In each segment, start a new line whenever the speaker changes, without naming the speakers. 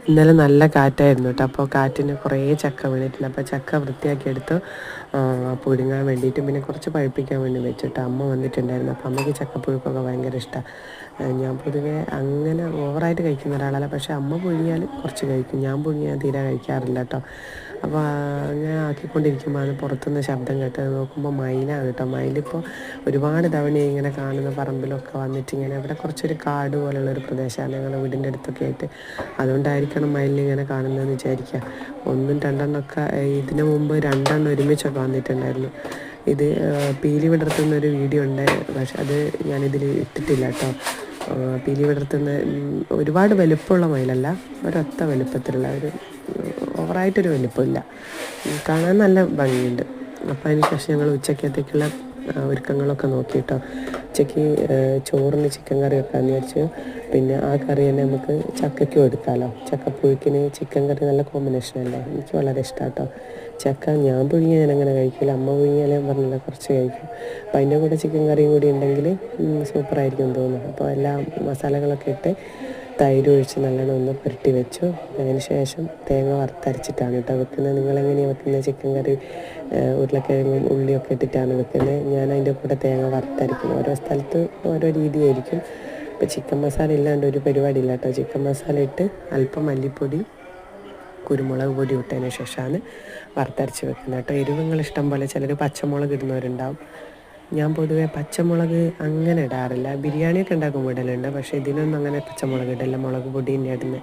ഇന്നലെ നല്ല കാറ്റായിരുന്നു കേട്ടോ. അപ്പോൾ കാറ്റിന് കുറേ ചക്ക വീണിട്ടുണ്ട്. അപ്പോൾ ചക്ക വൃത്തിയാക്കി എടുത്ത് പുഴുങ്ങാൻ വേണ്ടിയിട്ട് പിന്നെ കുറച്ച് പഴുപ്പിക്കാൻ വേണ്ടി വെച്ചിട്ട് അമ്മ വന്നിട്ടുണ്ടായിരുന്നു. അപ്പോൾ അമ്മയ്ക്ക് ചക്കപ്പുഴുക്കൊക്കെ ഭയങ്കര ഇഷ്ടമാണ്. ഞാൻ പൊതുവേ അങ്ങനെ ഓവറായിട്ട് കഴിക്കുന്ന ഒരാളല്ല, പക്ഷേ അമ്മ പുഴുങ്ങിയാൽ കുറച്ച് കഴിക്കും. ഞാൻ പുഴുങ്ങിയാൽ തീരെ കഴിക്കാറില്ല കേട്ടോ. അപ്പോൾ അങ്ങനെ ആക്കിക്കൊണ്ടിരിക്കുമ്പോൾ അത് പുറത്തുനിന്ന് ശബ്ദം കേട്ട് നോക്കുമ്പോൾ മയിലാണ് കേട്ടോ. മയിലിപ്പോൾ ഒരുപാട് തവണ ഇങ്ങനെ കാണുന്ന പറമ്പിലൊക്കെ വന്നിട്ട് ഇങ്ങനെ ഇവിടെ കുറച്ചൊരു കാട് പോലുള്ളൊരു പ്രദേശമാണ് ഞങ്ങളുടെ വീടിൻ്റെ അടുത്തൊക്കെ ആയിട്ട്. അതുകൊണ്ടായിരിക്കണം മയിലിങ്ങനെ കാണുന്നതെന്ന് വിചാരിക്കുക. ഒന്നും രണ്ടെണ്ണമൊക്കെ ഇതിനു മുമ്പ് 2 എണ്ണം ഒരുമിച്ചൊക്കെ വന്നിട്ടുണ്ടായിരുന്നു. ഇത് പീലി വിടർത്തുന്നൊരു വീഡിയോ ഉണ്ട്, പക്ഷെ അത് ഞാനിതിൽ ഇട്ടിട്ടില്ല കേട്ടോ. പീലി വിടർത്തുന്ന ഒരുപാട് വലുപ്പമുള്ള മയിലല്ല, ഒരൊത്ത വലുപ്പത്തിലുള്ള ഒരു ഓവറായിട്ടൊരു വലുപ്പമില്ല, കാണാൻ നല്ല ഭംഗിയുണ്ട്. അപ്പോൾ അതിന് ശേഷം ഞങ്ങൾ ഉച്ചക്കത്തേക്കുള്ള ഒരുക്കങ്ങളൊക്കെ നോക്കിയിട്ടോ. ഉച്ചയ്ക്ക് ചോറിന് ചിക്കൻ കറി വെക്കാമെന്ന് വിചാരിച്ചു. പിന്നെ ആ കറി തന്നെ നമുക്ക് ചക്കയ്ക്കും എടുക്കാമല്ലോ. ചക്കപ്പുഴുക്കിന് ചിക്കൻ കറി നല്ല കോമ്പിനേഷനല്ലേ, എനിക്ക് വളരെ ഇഷ്ടമാണ് കേട്ടോ. ചക്ക ഞാൻ പുഴുങ്ങിയാൽ ഞാനങ്ങനെ കഴിക്കില്ല, അമ്മ പുഴുങ്ങിയാൽ പറഞ്ഞില്ല കുറച്ച് കഴിക്കും. അപ്പോൾ അതിൻ്റെ കൂടെ ചിക്കൻ കറിയും കൂടി ഉണ്ടെങ്കിൽ സൂപ്പറായിരിക്കും തോന്നുന്നു. അപ്പോൾ എല്ലാ മസാലകളൊക്കെ ഇട്ട് തൈര് ഒഴിച്ച് നല്ലോണം ഒന്ന് പുരട്ടി വെച്ചു. അതിന് ശേഷം തേങ്ങ വറുത്തരച്ചിട്ടാണ് കേട്ടോ വെക്കുന്നത്. നിങ്ങളെങ്ങനെയാണ് വെക്കുന്നത്? ചിക്കൻ കറി ഉരുളക്കിഴങ്ങും ഉള്ളിയൊക്കെ ഇട്ടിട്ടാണ് വെക്കുന്നത്. ഞാൻ അതിൻ്റെ കൂടെ തേങ്ങ വറുത്തരയ്ക്കും. ഓരോ സ്ഥലത്ത് ഓരോ രീതിയായിരിക്കും. ഇപ്പോൾ ചിക്കൻ മസാല ഇല്ലാണ്ട് ഒരു പരിപാടി ഇല്ല കേട്ടോ. ചിക്കൻ മസാല ഇട്ട് അല്പം മല്ലിപ്പൊടി കുരുമുളക് പൊടി ഇട്ടതിന് ശേഷമാണ് വറുത്തരച്ച് വെക്കുന്നത് കേട്ടോ. എരിവുകൾ ഇഷ്ടം പോലെ, ചിലർ പച്ചമുളക് ഇടുന്നവരുണ്ടാവും. ഞാൻ പൊതുവെ പച്ചമുളക് അങ്ങനെ ഇടാറില്ല. ബിരിയാണിയൊക്കെ ഉണ്ടാക്കുമ്പോൾ ഇടലുണ്ട്, പക്ഷേ ഇതിനൊന്നും അങ്ങനെ പച്ചമുളക് ഇടില്ല. മുളക് പൊടി തന്നെ ഇടുന്നത്.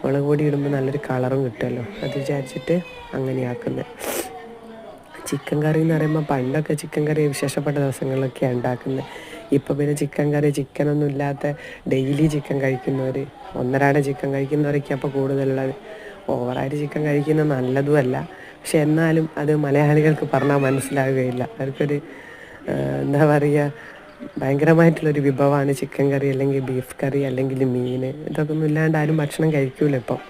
മുളക് പൊടി ഇടുമ്പോൾ നല്ലൊരു കളറും കിട്ടുമല്ലോ, അത് വിചാരിച്ചിട്ട് അങ്ങനെയാക്കുന്നത്. ചിക്കൻ കറി എന്ന് പറയുമ്പോൾ പണ്ടൊക്കെ ചിക്കൻ കറി വിശേഷപ്പെട്ട ദിവസങ്ങളിലൊക്കെയാണ് ഉണ്ടാക്കുന്നത്. ഇപ്പോൾ പിന്നെ ചിക്കൻ കറി ചിക്കനൊന്നും ഇല്ലാത്ത ഡെയിലി ചിക്കൻ കഴിക്കുന്നവർ, ഒന്നരാടെ ചിക്കൻ കഴിക്കുന്നവരൊക്കെ അപ്പോൾ കൂടുതലുള്ളത്. ഓവറായിട്ട് ചിക്കൻ കഴിക്കുന്നത് നല്ലതുമല്ല, പക്ഷെ എന്നാലും അത് മലയാളികൾക്ക് പറഞ്ഞാൽ മനസ്സിലാവുകയില്ല. അവർക്കൊരു എന്താ പറയുക, ഭയങ്കരമായിട്ടുള്ളൊരു വിഭവമാണ് ചിക്കൻ കറി, അല്ലെങ്കിൽ ബീഫ് കറി, അല്ലെങ്കിൽ മീൻ. ഇതൊക്കെ ഒന്നും ഇല്ലാണ്ട് ആരും ഭക്ഷണം കഴിക്കൂല ഇപ്പം.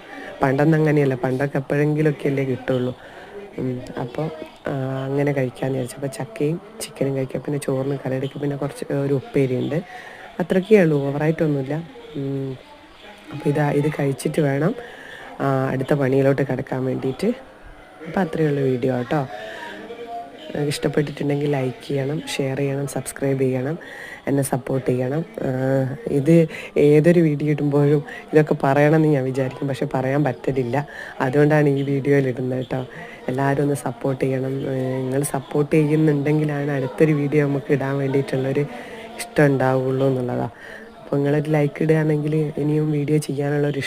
പണ്ടൊന്നും അങ്ങനെയല്ല, പണ്ടൊക്കെ എപ്പോഴെങ്കിലുമൊക്കെ അല്ലേ കിട്ടുള്ളൂ. അപ്പോൾ അങ്ങനെ കഴിക്കാമെന്ന് വിചാരിച്ചപ്പോൾ ചക്കയും ചിക്കനും കഴിക്കാം. പിന്നെ ചോറിന് കറിയെടുക്കും, പിന്നെ കുറച്ച് ഒരു ഉപ്പേരിയുണ്ട്. അത്രയൊക്കെ ഉള്ളൂ, ഓവറായിട്ടൊന്നുമില്ല. അപ്പോൾ ഇത് കഴിച്ചിട്ട് വേണം അടുത്ത പണിയിലോട്ട് കിടക്കാൻ വേണ്ടിയിട്ട്. അപ്പോൾ അത്രയേ ഉള്ളൂ വീഡിയോ കേട്ടോ. ഇഷ്ടപ്പെട്ടിട്ടുണ്ടെങ്കിൽ ലൈക്ക് ചെയ്യണം, ഷെയർ ചെയ്യണം, സബ്സ്ക്രൈബ് ചെയ്യണം, എന്നെ സപ്പോർട്ട് ചെയ്യണം. ഇത് ഏതൊരു വീഡിയോ ഇടുമ്പോഴും ഇതൊക്കെ പറയണമെന്ന് ഞാൻ വിചാരിക്കും, പക്ഷെ പറയാൻ പറ്റലില്ല. അതുകൊണ്ടാണ് ഈ വീഡിയോയിൽ ഇടുന്നത് കേട്ടോ. എല്ലാവരും ഒന്ന് സപ്പോർട്ട് ചെയ്യണം. നിങ്ങൾ സപ്പോർട്ട് ചെയ്യുന്നുണ്ടെങ്കിലാണ് അടുത്തൊരു വീഡിയോ നമുക്ക് ഇടാൻ വേണ്ടിയിട്ടുള്ളൊരു ഇഷ്ടം ഉണ്ടാവുള്ളൂ എന്നുള്ളതാണ്. അപ്പോൾ നിങ്ങളൊരു ലൈക്ക് ഇടുകയാണെങ്കിൽ ഇനിയും വീഡിയോ ചെയ്യാനുള്ളൊരു